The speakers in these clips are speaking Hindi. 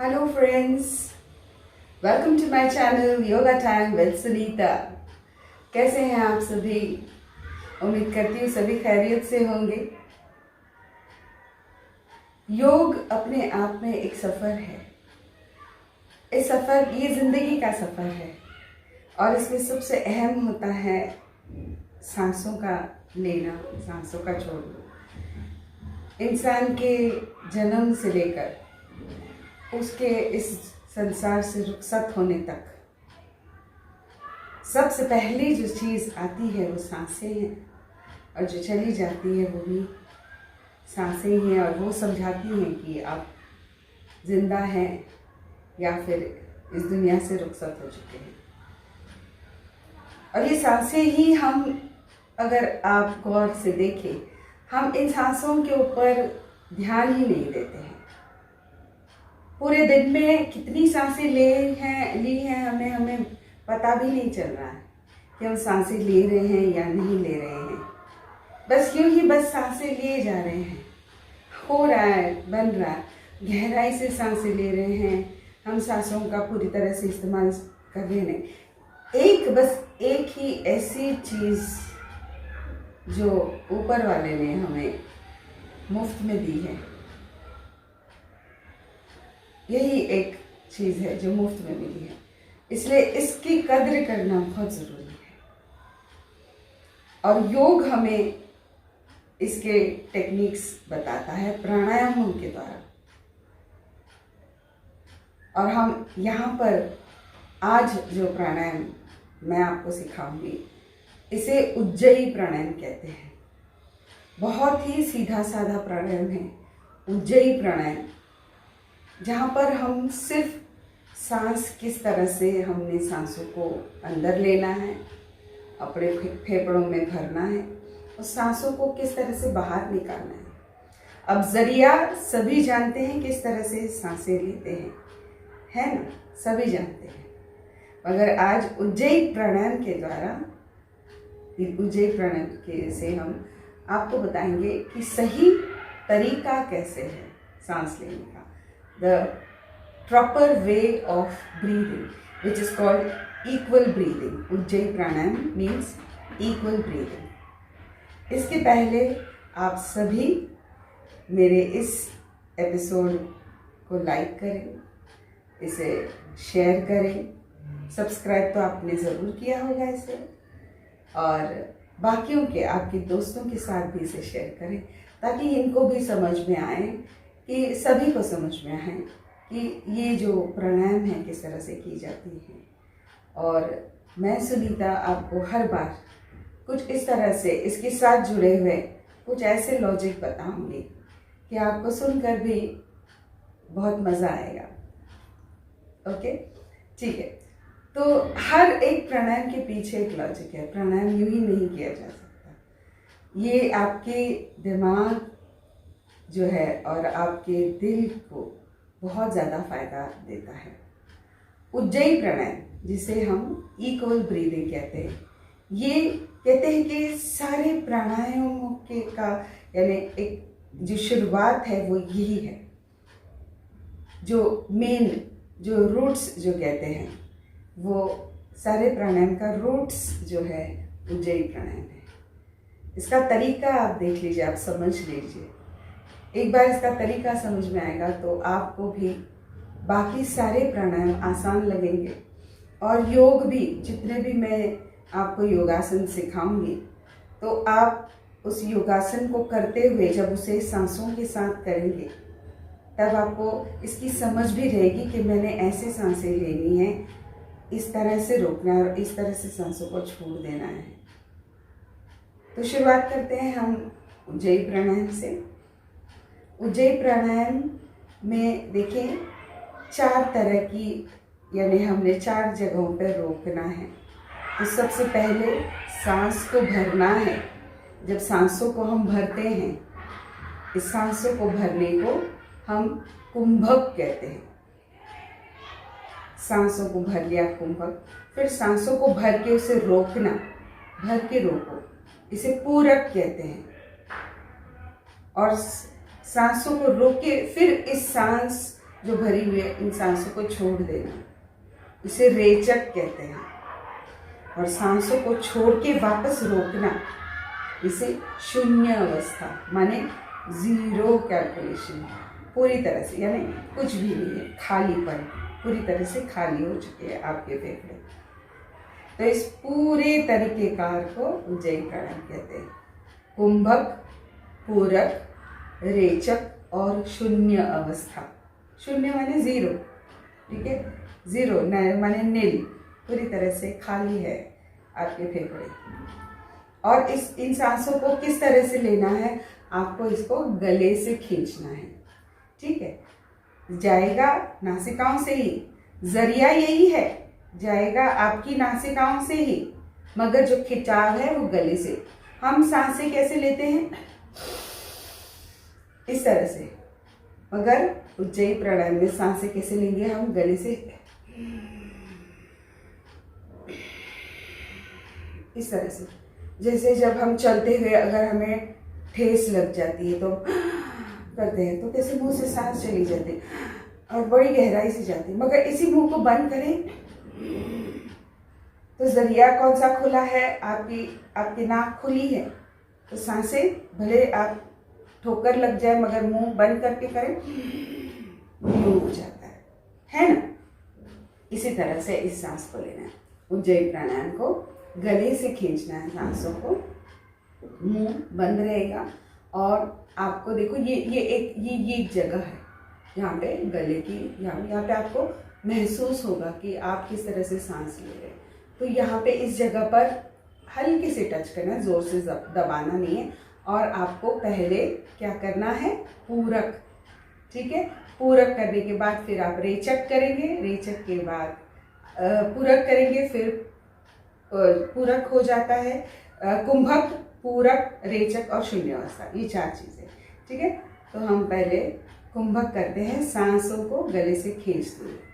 Hello friends, welcome to my channel yoga time with Sunita. कैसे हैं आप सभी? उम्मीद करती हूँ सभी खैरियत से होंगे। योग अपने आप में एक सफ़र है। इस सफ़र ये ज़िंदगी का सफ़र है और इसमें सबसे अहम होता है सांसों का लेना, सांसों का छोड़ना। इंसान के जन्म से लेकर उसके इस संसार से रुखसत होने तक सबसे पहली जो चीज़ आती है वो सांसें हैं, और जो चली जाती है वो भी सांसें ही हैं, और वो समझाती हैं कि आप जिंदा हैं या फिर इस दुनिया से रुखसत हो चुके हैं। और ये सांसें ही हम, अगर आप गौर से देखें, हम इन सांसों के ऊपर ध्यान ही नहीं देते हैं। पूरे दिन में कितनी सांसें ली हैं हमें पता भी नहीं चल रहा है कि हम सांसें ले रहे हैं या नहीं ले रहे हैं। बस यूं ही बस सांसें लिए जा रहे हैं, हो रहा है, बन रहा है, गहराई से सांसें ले रहे हैं। हम सांसों का पूरी तरह से इस्तेमाल कर रहे हैं। बस एक ही ऐसी चीज़ जो ऊपर वाले ने हमें मुफ्त में दी है, यही एक चीज़ है जो मुफ्त में मिली है, इसलिए इसकी कद्र करना बहुत ज़रूरी है। और योग हमें इसके टेक्निक्स बताता है प्राणायामों के द्वारा। और हम यहाँ पर आज जो प्राणायाम मैं आपको सिखाऊंगी, इसे उज्जयी प्राणायाम कहते हैं। बहुत ही सीधा साधा प्राणायाम है उज्जयी प्राणायाम, जहाँ पर हम सिर्फ सांस किस तरह से हमने सांसों को अंदर लेना है, अपने फेफड़ों में भरना है, और सांसों को किस तरह से बाहर निकालना है। अब जरिया सभी जानते हैं किस तरह से सांसें लेते हैं, है ना? सभी जानते हैं। मगर आज उज्जयी प्राणायाम के द्वारा, उज्जयी प्राणायाम के से हम आपको बताएंगे कि सही तरीका कैसे है सांस लेने का। The proper way of breathing, which is called equal breathing. Ujjayi pranayam means equal breathing. इसके पहले आप सभी मेरे इस एपिसोड को लाइक करें, इसे शेयर करें। सब्सक्राइब तो आपने ज़रूर किया होगा इसे, और बाकियों के, आपके दोस्तों के साथ भी इसे शेयर करें, ताकि इनको भी समझ में आए, कि सभी को समझ में आए कि ये जो प्राणायाम है किस तरह से की जाती है। और मैं सुनीता आपको हर बार कुछ इस तरह से इसके साथ जुड़े हुए कुछ ऐसे लॉजिक बताऊंगी कि आपको सुनकर भी बहुत मज़ा आएगा। ओके, ठीक है। तो हर एक प्राणायाम के पीछे एक लॉजिक है। प्राणायाम यूं ही नहीं किया जा सकता। ये आपके दिमाग जो है और आपके दिल को बहुत ज़्यादा फायदा देता है। उज्जयी प्राणायाम, जिसे हम इक्वल ब्रीदिंग कहते हैं, ये कहते हैं कि सारे प्राणायामों के का यानी एक जो शुरुआत है वो यही है। जो मेन, जो रूट्स जो कहते हैं, वो सारे प्राणायाम का रूट्स जो है उज्जयी प्राणायाम है। इसका तरीका आप देख लीजिए, आप समझ लीजिए। एक बार इसका तरीका समझ में आएगा तो आपको भी बाकी सारे प्राणायाम आसान लगेंगे। और योग भी, जितने भी मैं आपको योगासन सिखाऊंगी, तो आप उस योगासन को करते हुए जब उसे सांसों के साथ करेंगे, तब आपको इसकी समझ भी रहेगी कि मैंने ऐसे सांसें लेनी है, इस तरह से रोकना है और इस तरह से सांसों को छोड़ देना है। तो शुरुआत करते हैं हम उज्जयी प्राणायाम से। उज्जयी प्राणायाम में देखें 4 तरह की, यानी हमने 4 जगहों पर रोकना है। तो सबसे पहले सांस को भरना है। जब सांसों को हम भरते हैं, इस सांसों को भरने को हम कुंभक कहते हैं। सांसों को भर लिया, कुंभक। फिर सांसों को भर के उसे रोकना, भर के रोको, इसे पूरक कहते हैं। और सांसों को रोक के फिर इस सांस जो भरी हुई है, इन सांसों को छोड़ देना, इसे रेचक कहते हैं। और सांसों को छोड़ के वापस रोकना, इसे शून्य अवस्था, माने जीरो कैलकुलेशन, पूरी तरह से, यानी कुछ भी नहीं है, खालीपन, पूरी तरह से खाली हो चुके हैं आपके फेफड़े। तो इस पूरे तरीकेकार को उज्जयी प्राणायाम कहते हैं। कुंभक, पूरक, रेचक और शून्य अवस्था। शून्य माने जीरो, ठीक है, जीरो माने नील, पूरी तरह से खाली है आपके फेफड़े। और इन सांसों को किस तरह से लेना है, आपको इसको गले से खींचना है, ठीक है। जाएगा नासिकाओं से ही, जरिया यही है, जाएगा आपकी नासिकाओं से ही, मगर जो खिंचाव है वो गले से। हम सांसें कैसे लेते हैं, इस तरह से, मगर उज्जयी प्राणायाम में सांसें कैसे लेंगे हम, गले से, इस तरह से। जैसे जब हम चलते हुए अगर हमें ठेस लग जाती है तो करते हैं, तो कैसे मुंह से सांस चली जाती है और बड़ी गहराई से जाती है, मगर इसी मुंह को बंद करें तो जरिया कौन सा खुला है, आपकी नाक खुली है, तो सांसें भले आप ठोकर लग जाए मगर मुंह बंद करके करें, यूं हो जाता है ना। इसी तरह से इस सांस को लेना है। उज्जयी प्राणायाम को गले से खींचना है सांसों को, मुंह बंद रहेगा। और आपको देखो ये एक जगह है यहाँ पे गले की, यहाँ पे आपको महसूस होगा कि आप किस तरह से सांस ले रहे हैं। तो यहाँ पे इस जगह पर हल्के से टच करना है, जोर से दबाना नहीं है। और आपको पहले क्या करना है, पूरक, ठीक है। पूरक करने के बाद फिर आप रेचक करेंगे, रेचक के बाद पूरक करेंगे, फिर पूरक हो जाता है कुंभक, पूरक, रेचक और शून्य अवस्था, ये 4 चीज़ें, ठीक है। तो हम पहले कुंभक करते हैं, सांसों को गले से खींचते हैं।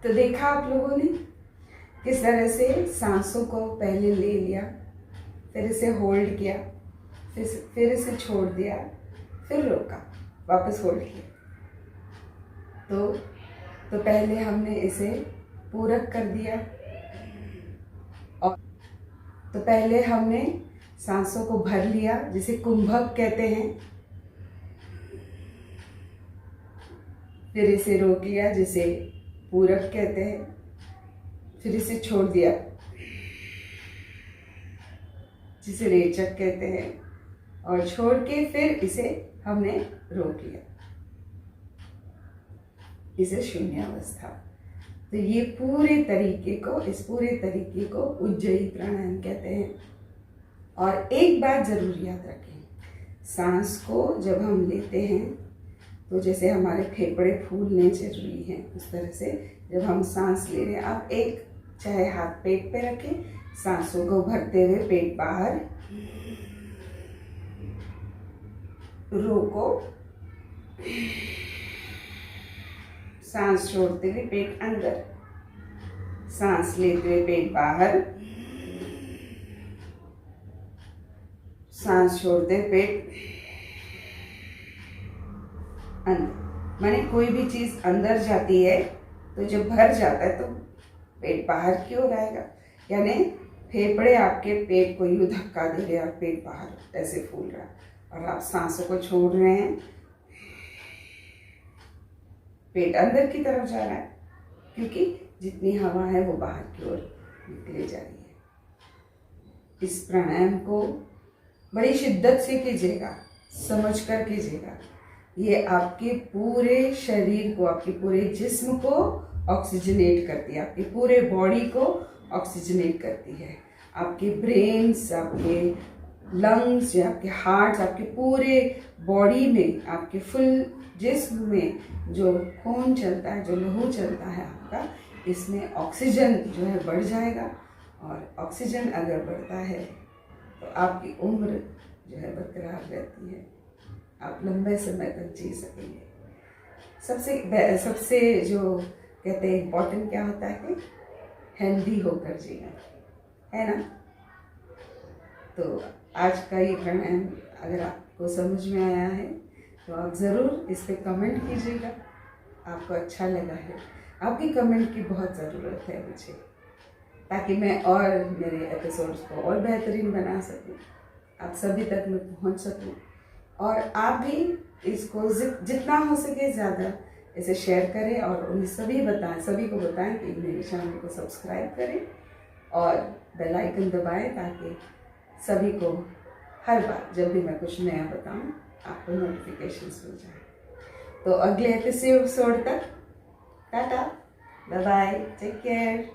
तो देखा आप लोगों ने किस तरह से सांसों को पहले ले लिया, फिर इसे होल्ड किया, फिर इसे छोड़ दिया, फिर रोका, वापस होल्ड किया। तो पहले हमने इसे पूरक कर दिया, और तो पहले हमने सांसों को भर लिया, जिसे कुंभक कहते हैं, फिर इसे रोक लिया, जिसे पूरक कहते हैं, फिर इसे छोड़ दिया, जिसे रेचक कहते हैं, और छोड़ के फिर इसे हमने रोक लिया, इसे शून्य अवस्था। तो ये इस पूरे तरीके को उज्जयी प्राणायाम कहते हैं। और एक बात जरूर याद रखें, सांस को जब हम लेते हैं तो जैसे हमारे फेफड़े फूलने जरूरी हैं, उस तरह से जब हम सांस ले रहे हैं, आप एक चाहे हाथ पेट पे रखें, सांसों को भरते हुए पेट बाहर, रोको, सांस छोड़ते हुए पेट अंदर, सांस लेते हुए पेट बाहर, सांस छोड़ते हुए पेट अंदर। माने कोई भी चीज अंदर जाती है तो जब भर जाता है तो पेट बाहर की ओर आएगा, यानी फेफड़े आपके पेट को यूं धक्का दे रहे हैं और पेट बाहर ऐसे फूल रहा है, और आप सांसों को छोड़ रहे हैं, पेट अंदर की तरफ जा रहा है। क्योंकि जितनी हवा है वो बाहर की ओर निकले जा रही है। इस प्राणायाम को बड़ी शिद्दत से कीजिएगा, समझ कर कीजिएगा। ये आपके पूरे शरीर को, आपके पूरे जिस्म को ऑक्सीजनेट करती है, आपके पूरे बॉडी को ऑक्सीजनेट करती है। आपके ब्रेन्स, आपके लंग्स या आपके हार्ट, आपके पूरे बॉडी में, आपके फुल जिस्म में जो खून चलता है, जो लहू चलता है आपका, इसमें ऑक्सीजन जो है बढ़ जाएगा। और ऑक्सीजन अगर बढ़ता है तो आपकी उम्र जो है बरकरार रहती है, आप लंबे समय तक जी सकेंगे। सबसे जो कहते हैं इम्पोर्टेंट क्या होता है कि हेल्दी होकर जीना, है ना। तो आज का ये प्राणायाम अगर आपको समझ में आया है तो आप ज़रूर इस पर कमेंट कीजिएगा, आपको अच्छा लगा है। आपकी कमेंट की बहुत ज़रूरत है मुझे, ताकि मैं और मेरे एपिसोड्स को और बेहतरीन बना सकूं, आप सभी तक मैं पहुंच सकूं। और आप भी इसको जितना हो सके ज़्यादा इसे शेयर करें और उन्हें सभी को बताएं कि मेरे चैनल को सब्सक्राइब करें और बेल आइकन दबाएं, ताकि सभी को हर बार जब भी मैं कुछ नया बताऊं आपको नोटिफिकेशंस मिल जाए। तो अगले एपिसोड तक tata, bye bye, take care.